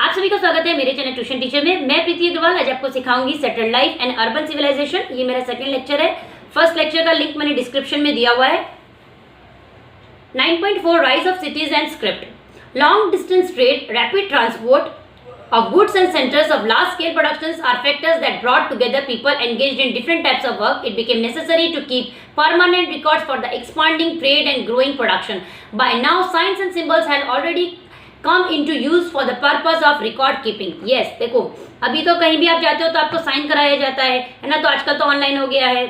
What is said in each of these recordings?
आप सभी का स्वागत है मेरे चैनल ट्यूशन टीचर में। मैं प्रीति अग्रवाल आज आपको सिखाऊंगी settled life and urban civilization. ये मेरा सेकंड लेक्चर है। फर्स्ट लेक्चर का लिंक मैंने डिस्क्रिप्शन में दिया हुआ है। 9.4 rise of cities and script. Long distance trade, rapid transport of goods and centers of large scale productions are factors that brought together people engaged in different types of work. It became necessary to keep permanent records for the expanding trade and growing production. By now signs and symbols had already come into use for the purpose of record keeping. Yes, देखो अभी तो कहीं भी आप जाते हो तो आपको साइन कराया जाता है ना। तो आजकल तो ऑनलाइन हो गया है,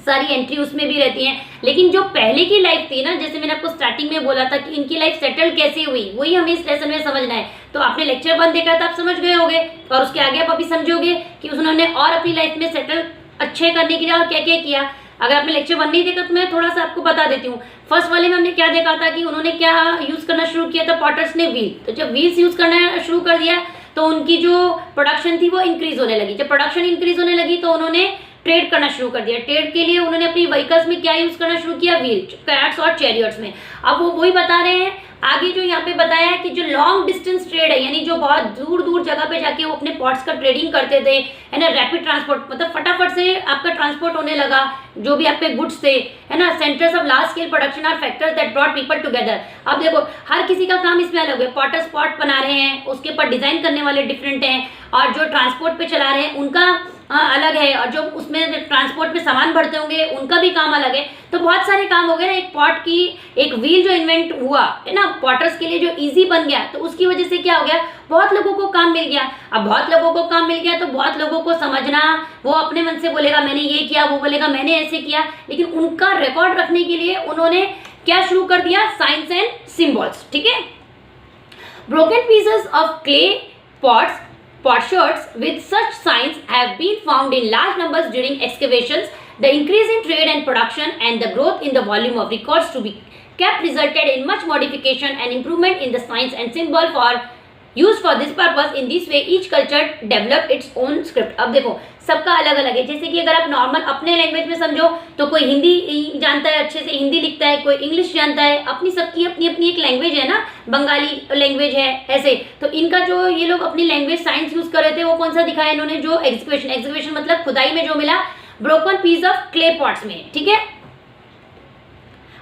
सारी एंट्री उसमें भी रहती हैं। लेकिन जो पहले की लाइफ थी ना, जैसे मैंने आपको स्टार्टिंग में बोला था कि इनकी लाइफ सेटल कैसे हुई, वही हमें इस लेसन में समझना है। तो आपने लेक्चर 1 देखा था, आप समझ गए होंगे और उसके आगे आप अभी समझोगे कि उन्होंने और अपनी लाइफ में सेटल अच्छे करने के लिए और क्या क्या किया। अगर आपने लेक्चर 1 नहीं देखा तो मैं थोड़ा सा आपको बता देती हूँ। फर्स्ट वाले में हमने क्या देखा था कि उन्होंने क्या यूज करना शुरू किया था, पॉटर्स ने व्हील। तो जब व्हील्स यूज करना शुरू कर दिया तो उनकी जो प्रोडक्शन थी वो इंक्रीज होने लगी। जब प्रोडक्शन इंक्रीज होने लगी तो उन्होंने ट्रेड करना शुरू कर दिया। ट्रेड के लिए उन्होंने अपनी व्हीकल्स में क्या यूज करना शुरू किया, व्हील, कैट्स और चैरियट्स में। अब वो वही बता रहे हैं आगे जो यहाँ पे बताया है कि जो लॉन्ग डिस्टेंस ट्रेड है, यानी जो बहुत दूर दूर जगह पे जाके वो अपने पोर्ट्स का ट्रेडिंग करते थे, है ना। रैपिड ट्रांसपोर्ट मतलब फटाफट से आपका ट्रांसपोर्ट होने लगा जो भी आपके गुड्स थे, है ना। Centres of large scale production are factors that brought people together. अब देखो हर किसी का काम इसमें अलग है। पॉटर्स पॉट बना रहे हैं, उसके ऊपर डिजाइन करने वाले डिफरेंट हैं, और जो ट्रांसपोर्ट पे चला रहे हैं उनका अलग है, और जो उसमें ट्रांसपोर्ट में सामान भरते होंगे उनका भी काम अलग है। तो बहुत सारे काम हो गए ना। एक पॉट की एक व्हील जो इन्वेंट हुआ है ना पॉटर्स के लिए, जो इजी बन गया, तो उसकी वजह से क्या हो गया, बहुत लोगों को काम मिल गया। अब बहुत लोगों को काम मिल गया तो बहुत लोगों को समझना, वो अपने मन से बोलेगा मैंने ये किया, वो बोलेगा मैंने ऐसे किया। लेकिन उनका रिकॉर्ड रखने के लिए उन्होंने क्या शुरू कर दिया, साइंस एंड सिंबल्स। ठीक है। Broken pieces of clay pots, potsherds with such signs have been found in large numbers during excavations. The increase in trade and production and the growth in the volume of records to be kept resulted in much modification and improvement in the signs and symbol for used for this purpose. In this way each culture developed its own script. अब देखो सबका अलग अलग है। जैसे कि अगर आप नॉर्मल अपने लैंग्वेज में समझो तो कोई हिंदी जानता है, अच्छे से हिंदी लिखता है, कोई इंग्लिश जानता है, अपनी सबकी अपनी अपनी एक लैंग्वेज है ना, बंगाली लैंग्वेज है ऐसे। तो इनका जो ये लोग अपनी लैंग्वेज साइंस यूज कर रहे थे वो कौन सा दिखाया इन्होंने, जो एग्जीक्यूशन मतलब खुदाई में जो मिला broken piece of clay pots में। ठीक है।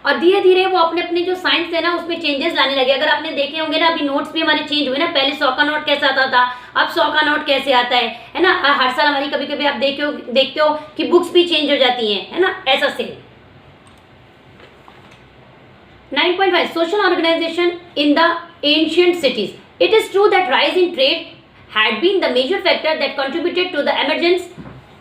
और धीरे धीरे वो अपने अपने जो साइंस है ना उसमें चेंजेस लाने लगे। अगर आपने देखे होंगे ना, अभी नोट्स भी हमारे चेंज हुए ना। पहले 100 का नोट कैसा आता था, अब 100 का नोट कैसे आता है ना। हर साल हमारी कभी कभी आप देखते हो कि बुक्स भी चेंज हो जाती हैं, है ना, ऐसा से। 9.5 social organization in the ancient cities. It is true that rise in trade had been the major factor that contributed to the emergence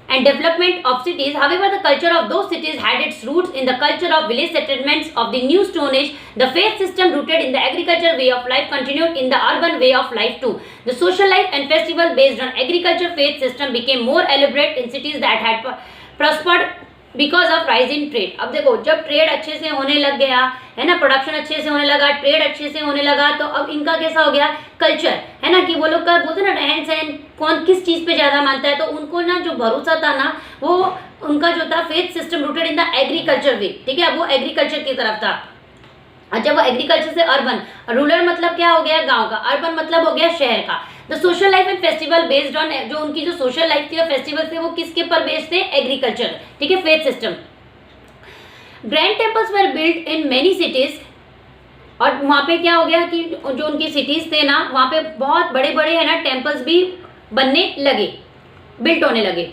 and development of cities. However, the culture of those cities had its roots in the culture of village settlements of the New Stone Age. The faith system rooted in the agriculture way of life continued in the urban way of life too. The social life and festival based on agriculture faith system became more elaborate in cities that had prospered because of rise in trade. अब देखो जब trade अच्छे से होने लग गया है ना, प्रोडक्शन अच्छे से होने लगा, ट्रेड अच्छे से होने लगा, तो अब इनका कैसा हो गया कल्चर, है ना, कि वो लोग का बोलते ना रहन सहन कौन किस चीज पे ज्यादा मानता है। तो उनको ना जो भरोसा था ना वो उनका जो था faith system rooted in the agriculture way. ठीक है। वो एग्रीकल्चर की तरफ था। अच्छा, वो एग्रीकल्चर से अर्बन, रूरल मतलब क्या हो गया गांव का, अर्बन मतलब हो गया शहर का। The social life and festival based on, जो उनकी जो सोशल लाइफ थी और फेस्टिवल थे वो किसके पर बेस्ड थे, एग्रीकल्चर। ठीक है, faith system. Grand temples were built in many cities. और वहां पे क्या हो गया कि जो उनकी सिटीज थे ना वहां पे बहुत बड़े बड़े है ना टेम्पल्स भी बनने लगे, बिल्ट होने लगे।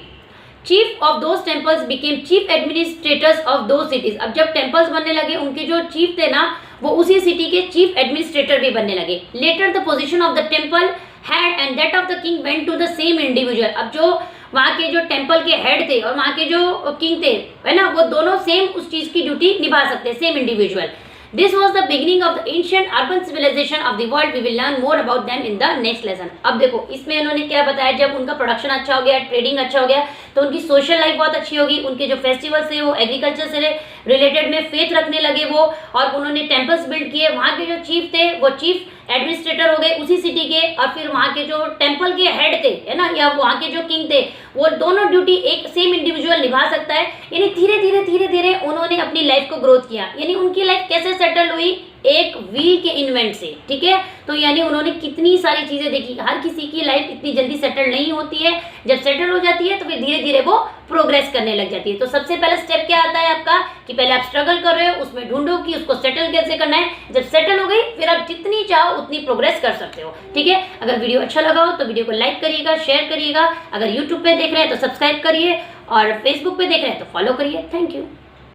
Chief of those temples became chief administrators of those cities. अब जब टेम्पल्स बनने लगे उनके जो चीफ थे ना वो उसी सिटी के चीफ एडमिनिस्ट्रेटर भी बनने लगे। Later the position of the temple head and that of the king went to the same individual. अब जो वहाँ के जो टेम्पल के हेड थे और वहाँ के जो किंग थे, है ना, वो दोनों सेम उस चीज की ड्यूटी निभा सकते हैं, same individual. This was the beginning of the ancient urban civilization of the world. We will learn more about them in the next lesson. अब देखो इसमें इन्होंने क्या बताया, जब उनका प्रोडक्शन अच्छा हो गया, ट्रेडिंग अच्छा हो गया, तो उनकी सोशल लाइफ बहुत अच्छी होगी। उनके जो फेस्टिवल्स थे वो एग्रीकल्चर से रिलेटेड में फेथ रखने लगे वो, और उन्होंने टेम्पल्स बिल्ड किए। वहाँ के जो चीफ थे वो चीफ एडमिनिस्ट्रेटर हो गए उसी सिटी के, और फिर वहाँ के जो टेम्पल के हेड थे, है ना, या वहाँ के जो किंग थे, वो दोनों ड्यूटी एक सेम इंडिविजुअल निभा सकता है। यानी धीरे धीरे धीरे धीरे उन्होंने अपनी लाइफ को ग्रोथ किया। यानी उनकी लाइफ कैसे सेटल हुई, एक व्हील के इन्वेंट से, ठीक है। तो यानी उन्होंने कितनी सारी चीजें देखी। हर किसी की लाइफ इतनी जल्दी सेटल नहीं होती है, जब सेटल हो जाती है तो फिर धीरे धीरे वो प्रोग्रेस करने लग जाती है। तो सबसे पहला स्टेप क्या आता है आपका कि पहले आप स्ट्रगल कर रहे हो, उसमें ढूंढो कि उसको सेटल कैसे करना है। जब सेटल हो गई फिर आप जितनी चाहो उतनी प्रोग्रेस कर सकते हो, ठीक है। अगर वीडियो अच्छा लगा हो तो वीडियो को लाइक करिएगा, शेयर करिएगा। अगर यूट्यूब पे देख रहे हैं तो सब्सक्राइब करिए और फेसबुक पे देख रहे हैं तो फॉलो करिए। Thank you.